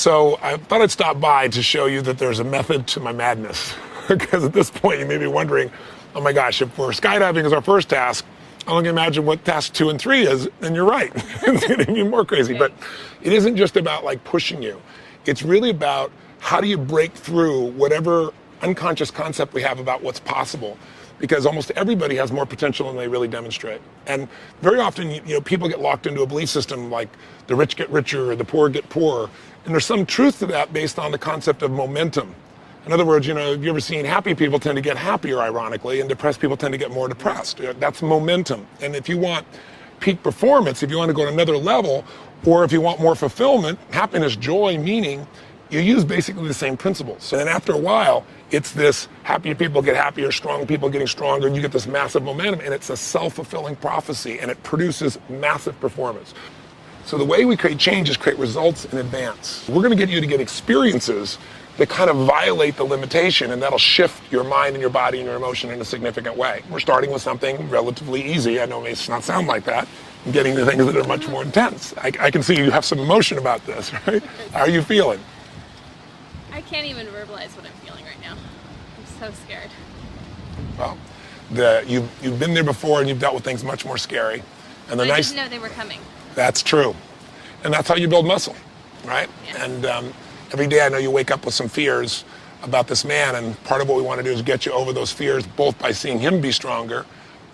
So I thought I'd stop by to show you that there's a method to my madness. Because at this point you may be wondering, oh my gosh, if we're skydiving as our first task, I can imagine what task 2 and 3 is, and you're right. It's going to be more crazy. But it isn't just about like pushing you. It's really about how do you break through whatever unconscious concept we have about what's possible. Because almost everybody has more potential than they really demonstrate. And very often, people get locked into a belief system like the rich get richer or the poor get poorer. And there's some truth to that based on the concept of momentum. In other words, have you ever seen happy people tend to get happier, ironically, and depressed people tend to get more depressed? That's momentum. And if you want peak performance, if you want to go to another level, or if you want more fulfillment, happiness, joy, meaning, you use basically the same principles. So then after a while, it's this happier people get happier, strong people getting stronger, and you get this massive momentum, and it's a self-fulfilling prophecy, and it produces massive performance. So the way we create change is create results in advance. We're going to get you to get experiences that kind of violate the limitation, and that'll shift your mind and your body and your emotion in a significant way. We're starting with something relatively easy. I know it may not sound like that. I'm getting to things that are much more intense. I can see you have some emotion about this, right? How are you feeling? I can't even verbalize what I'm feeling right now. I'm so scared. Well, you've been there before and you've dealt with things much more scary. And I didn't know they were coming. That's true. And that's how you build muscle, right? Yeah. And every day I know you wake up with some fears about this man, and part of what we want to do is get you over those fears, both by seeing him be stronger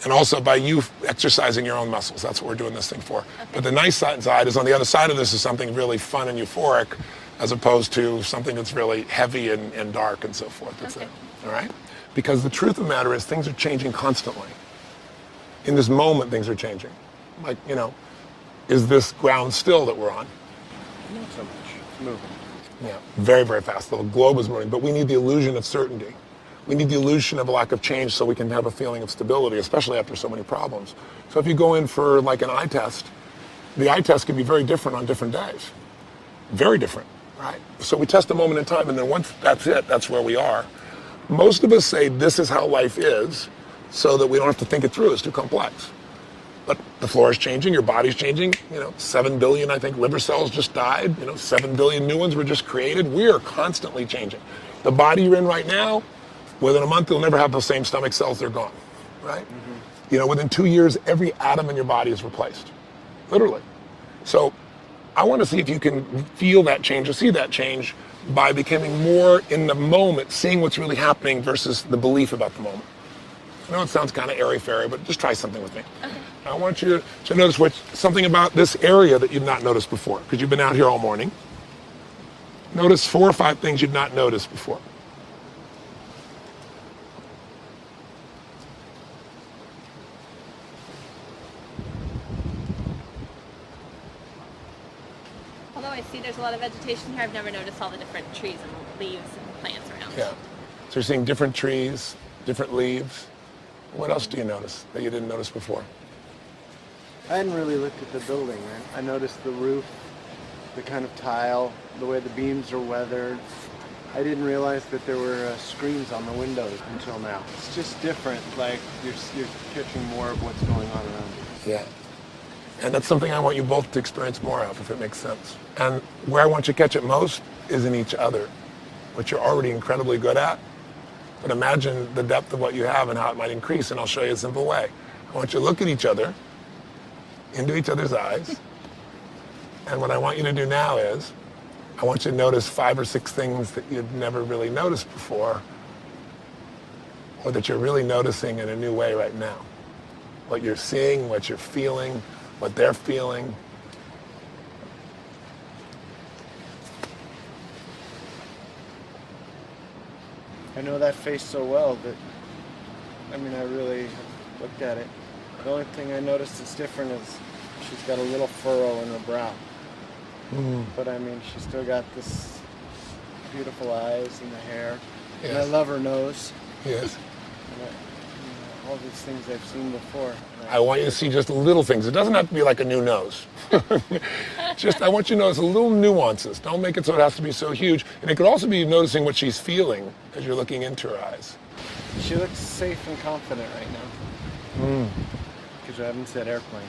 and also by you exercising your own muscles. That's what we're doing this thing for. Okay. But the nice side is on the other side of this is something really fun and euphoric, as opposed to something that's really heavy and dark and so forth. That's okay. it. All right? Because the truth of the matter is things are changing constantly. In this moment, things are changing. Like, is this ground still that we're on? Not so much. It's moving. Yeah, very, very fast. The globe is moving, but we need the illusion of certainty. We need the illusion of a lack of change so we can have a feeling of stability, especially after so many problems. So if you go in for like an eye test, the eye test can be very different on different days. Very different, right? So we test a moment in time, and then once that's it, that's where we are. Most of us say this is how life is so that we don't have to think it through. It's too complex. But the floor is changing, your body's changing. 7 billion, I think, liver cells just died. 7 billion new ones were just created. We are constantly changing. The body you're in right now, within a month, you'll never have those same stomach cells. They're gone, right? Mm-hmm. Within 2 years, every atom in your body is replaced, literally. So I want to see if you can feel that change or see that change by becoming more in the moment, seeing what's really happening versus the belief about the moment. I know it sounds kind of airy-fairy, but just try something with me. Okay. I want you to notice something about this area that you've not noticed before, because you've been out here all morning. Notice 4 or 5 things you've not noticed before. Although I see there's a lot of vegetation here, I've never noticed all the different trees and leaves and plants around. Yeah. So you're seeing different trees, different leaves. What else do you notice that you didn't notice before? I hadn't really looked at the building. I noticed the roof, the kind of tile, the way the beams are weathered. I didn't realize that there were screens on the windows until now. It's just different, like you're catching more of what's going on around you. Yeah. And that's something I want you both to experience more of, if it makes sense. And where I want you to catch it most is in each other, which you're already incredibly good at. But imagine the depth of what you have and how it might increase, and I'll show you a simple way. I want you to look at each other, into each other's eyes, and what I want you to do now is, I want you to notice 5 or 6 things that you've never really noticed before, or that you're really noticing in a new way right now. What you're seeing, what you're feeling, what they're feeling. I know that face so well that, I really looked at it. The only thing I noticed that's different is she's got a little furrow in her brow. Mm. But she's still got this beautiful eyes and the hair. Yes. And I love her nose. Yes. And all these things I've seen before. I want you to see just little things. It doesn't have to be like a new nose. I want you to notice little nuances. Don't make it so it has to be so huge. And it could also be noticing what she's feeling as you're looking into her eyes. She looks safe and confident right now. Because I haven't said airplane.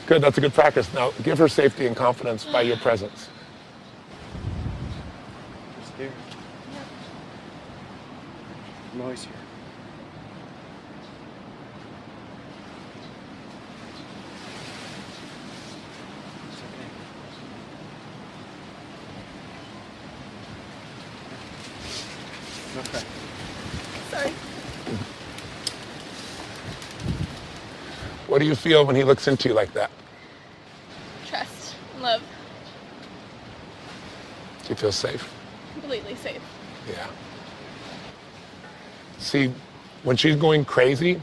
Good, that's a good practice. Now, give her safety and confidence by your presence. Here. Yep. I'm always here. It's okay. Okay. Sorry. What do you feel when he looks into you like that? Trust. Love. Do you feel safe? Completely safe. Yeah. See, when she's going crazy,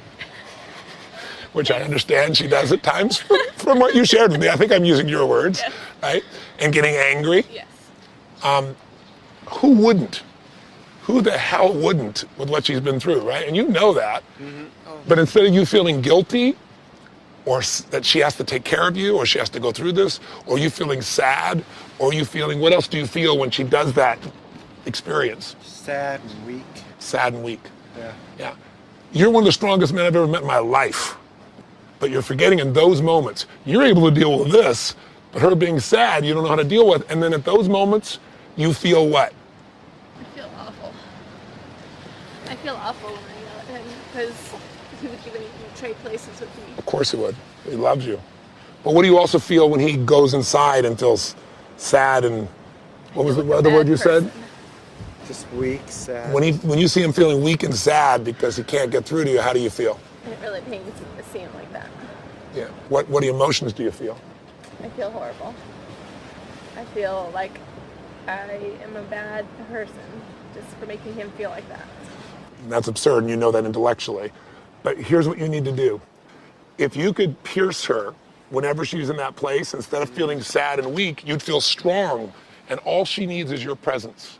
which I understand she does at times from what you shared with me, I think I'm using your words, Yes. right? And getting angry, Yes. who wouldn't? Who the hell wouldn't with what she's been through, right? And you know that. Mm-hmm. Oh. But instead of you feeling guilty, or that she has to take care of you, or she has to go through this, or you feeling sad, or you feeling, what else do you feel when she does that experience? Sad and weak. Sad and weak. Yeah. Yeah. You're one of the strongest men I've ever met in my life. But you're forgetting in those moments, you're able to deal with this, but her being sad, you don't know how to deal with. And then at those moments, you feel what? I feel awful. I feel awful when I yell at him because he would even trade places with me. Of course he would. He loves you. But what do you also feel when he goes inside and feels sad and, what was the other word you said? Just weak, sad. When you see him feeling weak and sad because he can't get through to you, how do you feel? And it really pains me to see him like that. Yeah. What emotions do you feel? I feel horrible. I feel like I am a bad person just for making him feel like that. That's absurd, and you know that intellectually. But here's what you need to do. If you could pierce her whenever she's in that place, instead of feeling sad and weak, you'd feel strong. And all she needs is your presence.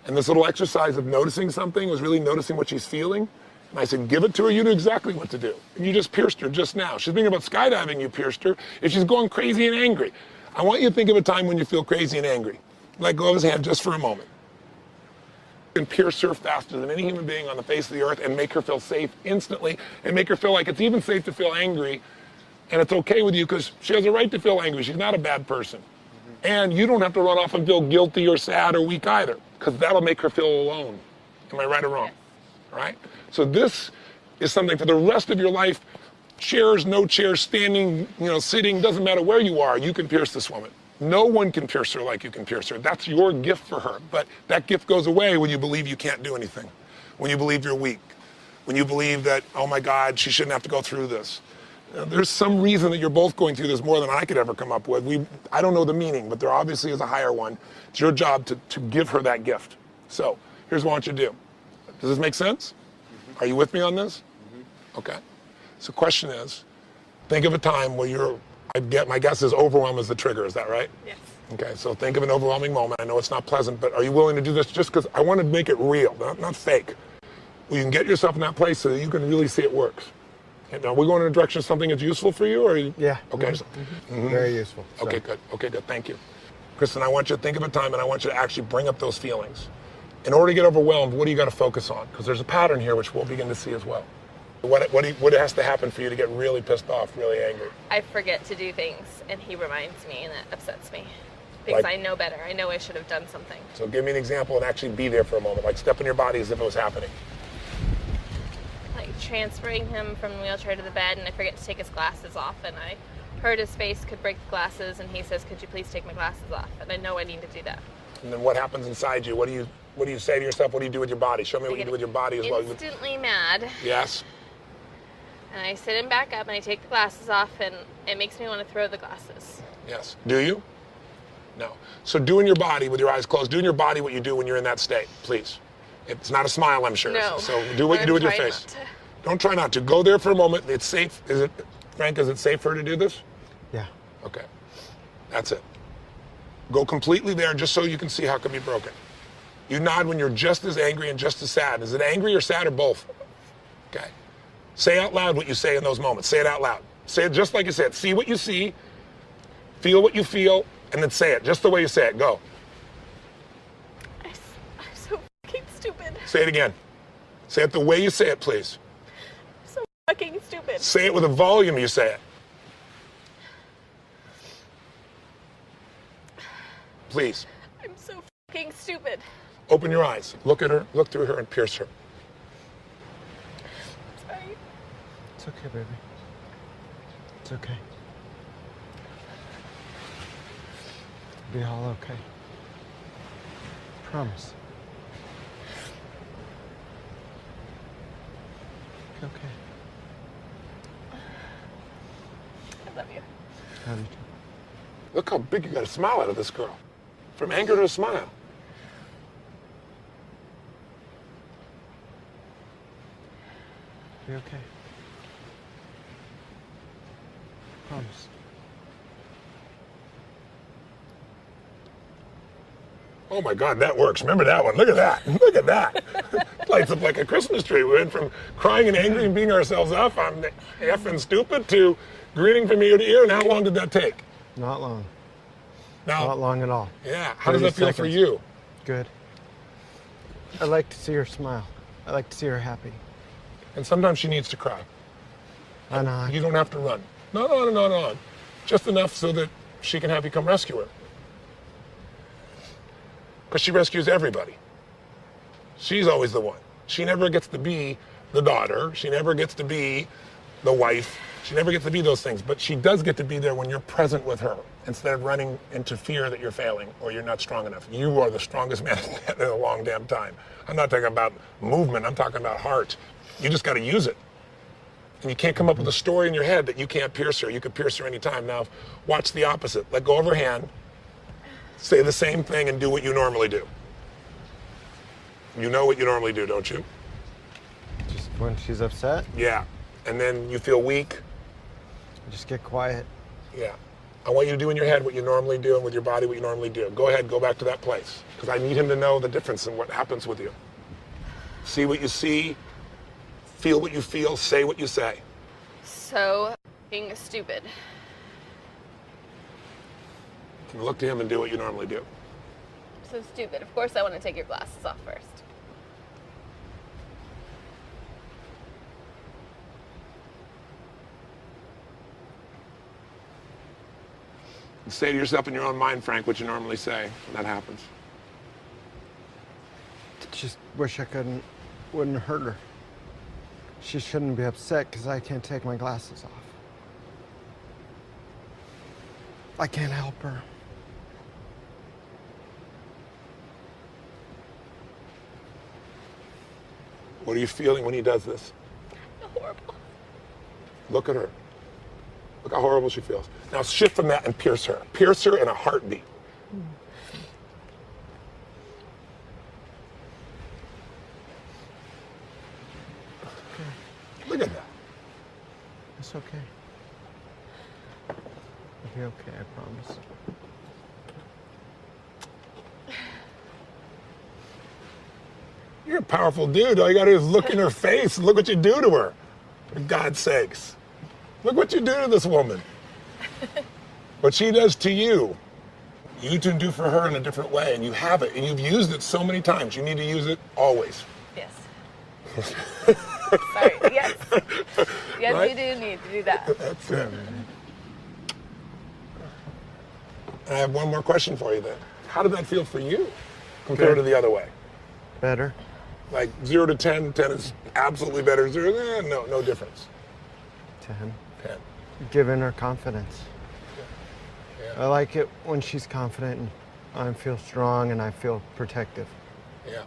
And this little exercise of noticing something was really noticing what she's feeling. And I said, give it to her. You knew exactly what to do. And you just pierced her just now. She's thinking about skydiving, you pierced her. If she's going crazy and angry, I want you to think of a time when you feel crazy and angry. Let go of his hand just for a moment. You can pierce her faster than any human being on the face of the earth and make her feel safe instantly and make her feel like it's even safe to feel angry and it's okay with you because she has a right to feel angry. She's not a bad person. And you don't have to run off and feel guilty or sad or weak either because that'll make her feel alone. Am I right or wrong? All right? So this is something for the rest of your life. Chairs, no chairs, standing, sitting, doesn't matter where you are, you can pierce this woman. No one can pierce her like you can pierce her. That's your gift for her. But that gift goes away when you believe you can't do anything, when you believe you're weak, when you believe that, oh my God, she shouldn't have to go through this. There's some reason that you're both going through this more than I could ever come up with. I don't know the meaning, but there obviously is a higher one. It's your job to give her that gift. So here's what I want you to do. Does this make sense? Are you with me on this? Okay. So the question is, think of a time where my guess is overwhelm is the trigger. Is that right? Yes. Okay, so think of an overwhelming moment. I know it's not pleasant, but are you willing to do this just because I want to make it real, not fake? Well, you can get yourself in that place so that you can really see it works. And are we going in a direction of something that's useful for you? Yeah. Okay. Mm-hmm. Very useful. So. Okay, good. Okay, good. Thank you. Kristen, I want you to think of a time and I want you to actually bring up those feelings. In order to get overwhelmed, what do you got to focus on? Because there's a pattern here which we'll begin to see as well. What has to happen for you to get really pissed off, really angry? I forget to do things, and he reminds me, and that upsets me. Because I know better. I know I should have done something. So give me an example and actually be there for a moment. Like step in your body as if it was happening. Like transferring him from the wheelchair to the bed, and I forget to take his glasses off, and I hurt his face, could break the glasses, and he says, could you please take my glasses off? And I know I need to do that. And then what happens inside you? What do you say to yourself? What do you do with your body? Show me what you do with your body as well. Instantly mad. Yes. And I sit him back up and I take the glasses off and it makes me want to throw the glasses. Yes. Do you? No. So do in your body with your eyes closed. Do in your body what you do when you're in that state, please. It's not a smile, I'm sure. No. So do what you do with your face. Don't try not to. Go there for a moment. It's safe. Frank, is it safe for her to do this? Yeah. Okay. That's it. Go completely there just so you can see how it can be broken. You nod when you're just as angry and just as sad. Is it angry or sad or both? Okay. Say out loud what you say in those moments. Say it out loud. Say it just like you said. See what you see, feel what you feel, and then say it just the way you say it. Go. I'm so fucking stupid. Say it again. Say it the way you say it, please. I'm so fucking stupid. Say it with a volume you say it. Please. I'm so fucking stupid. Open your eyes. Look at her, look through her, and pierce her. Sorry. It's okay, baby. It's okay. It'll be all okay. Promise. Be okay. I love you. How do you do? Look how big you got a smile out of this girl. From anger to a smile. Be okay. Promise. Oh my God, that works. Remember that one. Look at that. Look at that. Lights up like a Christmas tree. We went from crying and angry and beating ourselves up, I'm effing stupid, to grinning from ear to ear. And how long did that take? Not long. Now, Not long at all. yeah. How does that 30 feel for seconds. you? Good. I like to see her smile. I like to see her happy. And sometimes she needs to cry. I know. You don't have to run. Not on and on and on. Just enough so that she can have you come rescue her. Because she rescues everybody. She's always the one. She never gets to be the daughter. She never gets to be the wife. She never gets to be those things. But she does get to be there when you're present with her, instead of running into fear that you're failing or you're not strong enough. You are the strongest man in a long damn time. I'm not talking about movement. I'm talking about heart. You just got to use it. And you can't come up with a story in your head that you can't pierce her. You could pierce her anytime. Now, watch the opposite. Let go of her hand. Say the same thing and do what you normally do. You know what you normally do, don't you? Just when she's upset, Yeah. And then you feel weak. just get quiet. Yeah. I want you to do in your head what you normally do and with your body what you normally do. Go ahead, go back to that place. Because I need him to know the difference in what happens with you. See what you see, feel what you feel, say what you say. So being stupid. And look to him and do what you normally do. So stupid. Of course I want to take your glasses off first. And say to yourself in your own mind, Frank, what you normally say when that happens. Just wish I wouldn't hurt her. She shouldn't be upset because I can't take my glasses off. I can't help her. What are you feeling when he does this? Horrible. Look at her. Look how horrible she feels. Now shift from that and pierce her. Pierce her in a heartbeat. Look at that. It's okay. It'll be okay, I promise. You're a powerful dude. All you gotta do is look in her face and look what you do to her. For God's sakes. Look what you do to this woman. What she does to you, you can do for her in a different way, and you have it, and you've used it so many times. You need to use it always. Yes. Sorry. Yes. Yes, Right? you do need to do that. That's it. I have one more question for you then. How did that feel for you compared to the other way? Better? Like 0 to 10, 10 is absolutely better. 0, no difference. 10. 10. Giving her confidence. Yeah. I like it when she's confident and I feel strong and I feel protective. Yeah.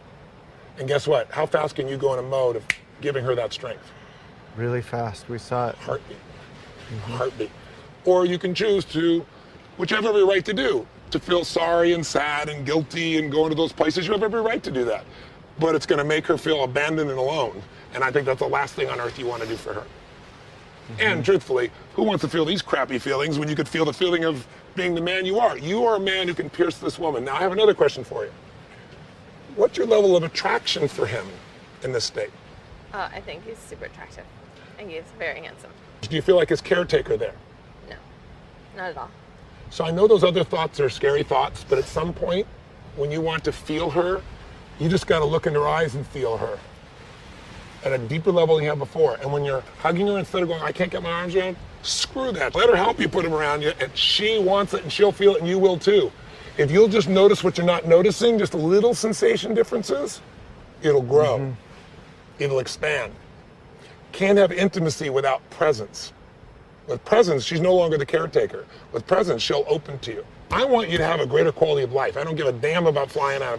And guess what? How fast can you go in a mode of giving her that strength? Really fast. We saw it. Heartbeat. Heartbeat. Or you can choose to, which you have every right to do, to feel sorry and sad and guilty and go into those places. You have every right to do that. But it's going to make her feel abandoned and alone. And I think that's the last thing on earth you want to do for her. And truthfully, who wants to feel these crappy feelings when you could feel the feeling of being the man you are? You are a man who can pierce this woman. Now, I have another question for you. What's your level of attraction for him in this state? I think he's super attractive. I think he's very handsome. Do you feel like his caretaker there? No, not at all. So I know those other thoughts are scary thoughts, but at some point, when you want to feel her, you just got to look in her eyes and feel her at a deeper level than you have before. And when you're hugging her, instead of going, I can't get my arms around, screw that. Let her help you put them around you, and she wants it, and she'll feel it, and you will too. If you'll just notice what you're not noticing, just little sensation differences, it'll grow. It'll expand. Can't have intimacy without presence. With presence, she's no longer the caretaker. With presence, she'll open to you. I want you to have a greater quality of life. I don't give a damn about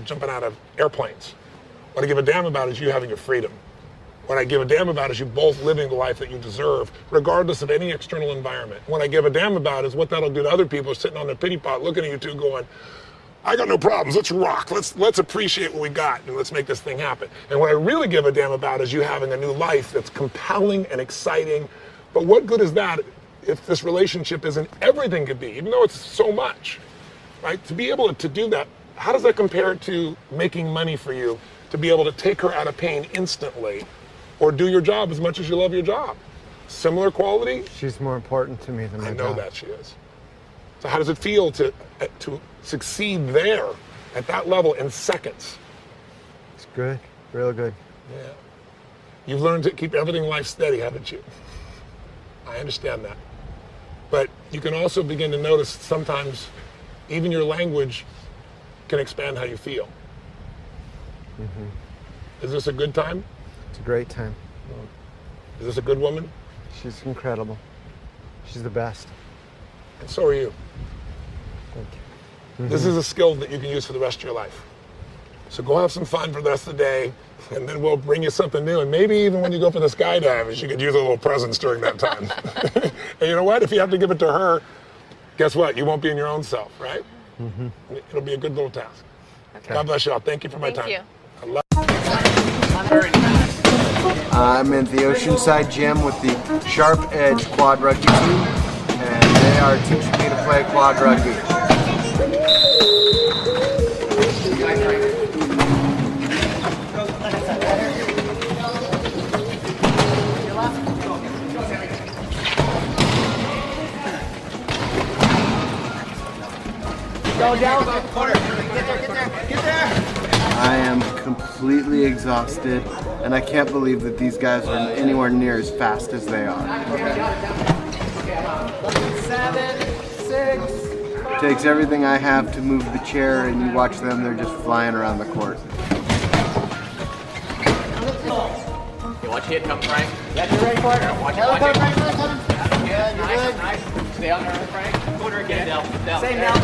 jumping out of airplanes. What I give a damn about is you having your freedom. What I give a damn about is you both living the life that you deserve, regardless of any external environment. What I give a damn about is what that'll do to other people sitting on their pity pot looking at you two going, I got no problems, let's rock, let's appreciate what we got and let's make this thing happen. And what I really give a damn about is you having a new life that's compelling and exciting. But what good is that if this relationship isn't everything could be, even though it's so much, right? To be able to do that, how does that compare to making money for you, to be able to take her out of pain instantly, or do your job as much as you love your job? Similar quality? She's more important to me than my I know job. that she is. So how does it feel to succeed there at that level in seconds? It's good, real good. Yeah. You've learned to keep everything in life steady, haven't you? I understand that. But you can also begin to notice sometimes even your language can expand how you feel. Is this a good time? It's a great time. Is this a good woman? She's incredible. She's the best. And so are you. Thank you. This is a skill that you can use for the rest of your life. So go have some fun for the rest of the day, and then we'll bring you something new. And maybe even when you go for the skydiving, you could use a little presence during that time. And you know what? If you have to give it to her, guess what? You won't be in your own self, right? It'll be a good little task. Okay. God bless you all. Thank you for my time. Thank you. I love I'm in the Oceanside Gym with the Sharp Edge Quad Rugby team, and they are teaching me to play quad rugby. Go down the corner. Get there. I am completely exhausted, and I can't believe that these guys are anywhere near as fast as they are. 7, 6. It takes everything I have to move the chair, and you watch them, they're just flying around the court. You watch it come, Frank. Yeah, you're ready for it. Watch Come, it. Frank. Good, you're good. Nice. Stay on there, Frank. Corner again. Down. Same now.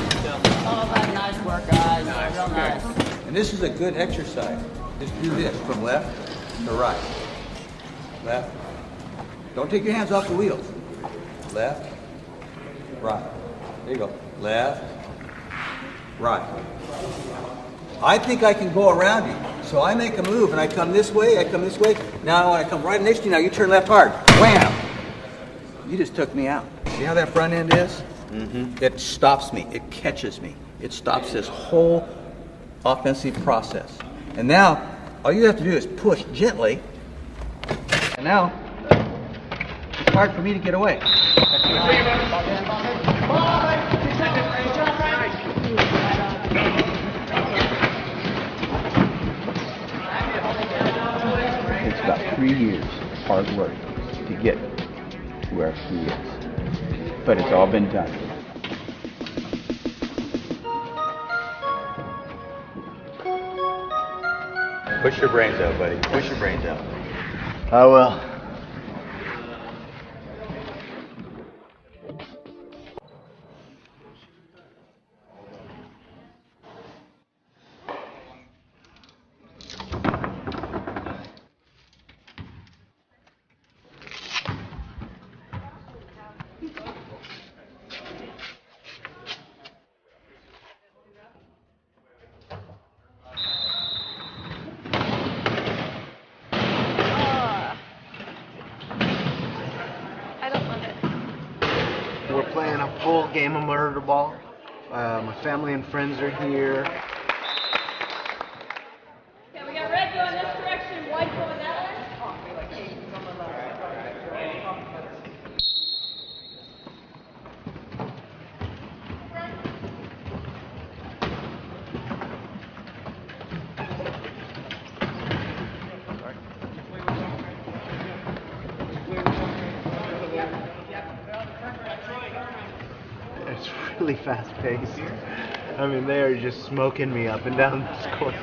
Oh, that nice work, guys. Real nice. And this is a good exercise. Just do this from left to right. Left. Don't take your hands off the wheels. Left, right. There you go. Left, right. I think I can go around you. So I make a move and I come this way, I come this way. Now I come right next to you, now you turn left hard. Wham! You just took me out. See how that front end is? It stops me. It catches me. It stops this whole offensive process. And now, all you have to do is push gently. And now, it's hard for me to get away. It's about 3 years of hard work to get to where she is. But it's all been done. Push your brains out, buddy. Push your brains out. I will. I don't love it. We're playing a full game of murder ball. My family and friends are here. Okay, we got red going this direction, white going that way. It's really fast paced. I mean, they are just smoking me up and down this course.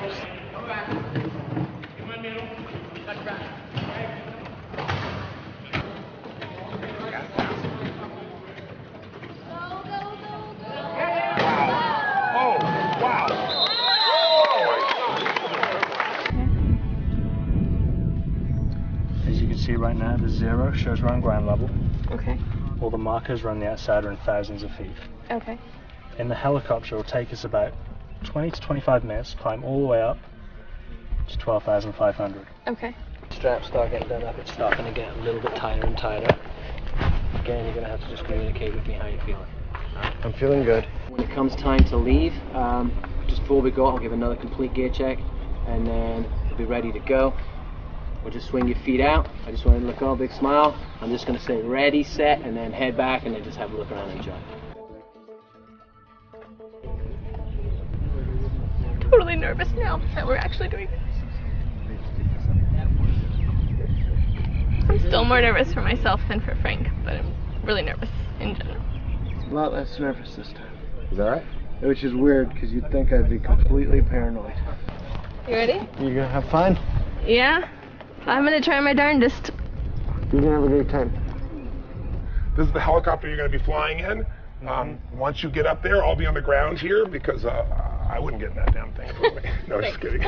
As you can see right now, the 0 shows we're on ground level. Okay. All the markers around the outside are in thousands of feet. Okay. In the helicopter, it will take us about 20 to 25 minutes, climb all the way up to 12,500. Okay. Straps start getting done up, it's starting to get a little bit tighter and tighter. Again, you're going to have to just communicate with me how you're feeling. I'm feeling good. When it comes time to leave, just before we go, I'll give another complete gear check, and then we'll be ready to go. We'll just swing your feet out. I just want you to look all big smile. I'm just going to say ready, set, and then head back, and then just have a look around and enjoy. Totally nervous now that we're actually doing this. I'm still more nervous for myself than for Frank, but I'm really nervous in general. A lot less nervous this time. Is that right? Which is weird, because you'd think I'd be completely paranoid. You ready? You gonna have fun? Yeah. I'm gonna try my darndest. You're gonna have a great time. This is the helicopter you're going to be flying in. Once you get up there, I'll be on the ground here because I wouldn't get in that damn thing. No, just kidding.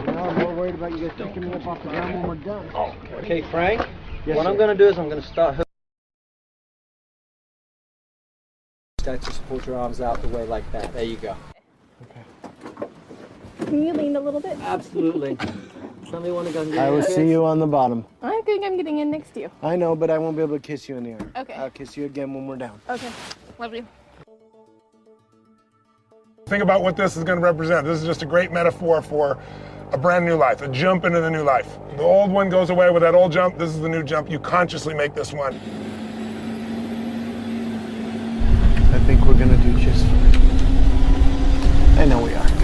I'm more worried about you guys picking me up off the ground when we're done. Oh, Okay, Frank, Yes, what sir. I'm going to do is I'm going to start hooking. Start to support your arms out the way like that. There you go. Can you lean a little bit? Absolutely. Somebody want to go and give I me will a kiss? see you on the bottom. I think I'm getting in next to you. I know, but I won't be able to kiss you in the air. Okay. I'll kiss you again when we're down. Okay. Love you. think about what this is going to represent. This is just a great metaphor for a brand new life, a jump into the new life. The old one goes away with that old jump. This is the new jump. You consciously make this one. I think we're gonna do just fine. I know we are.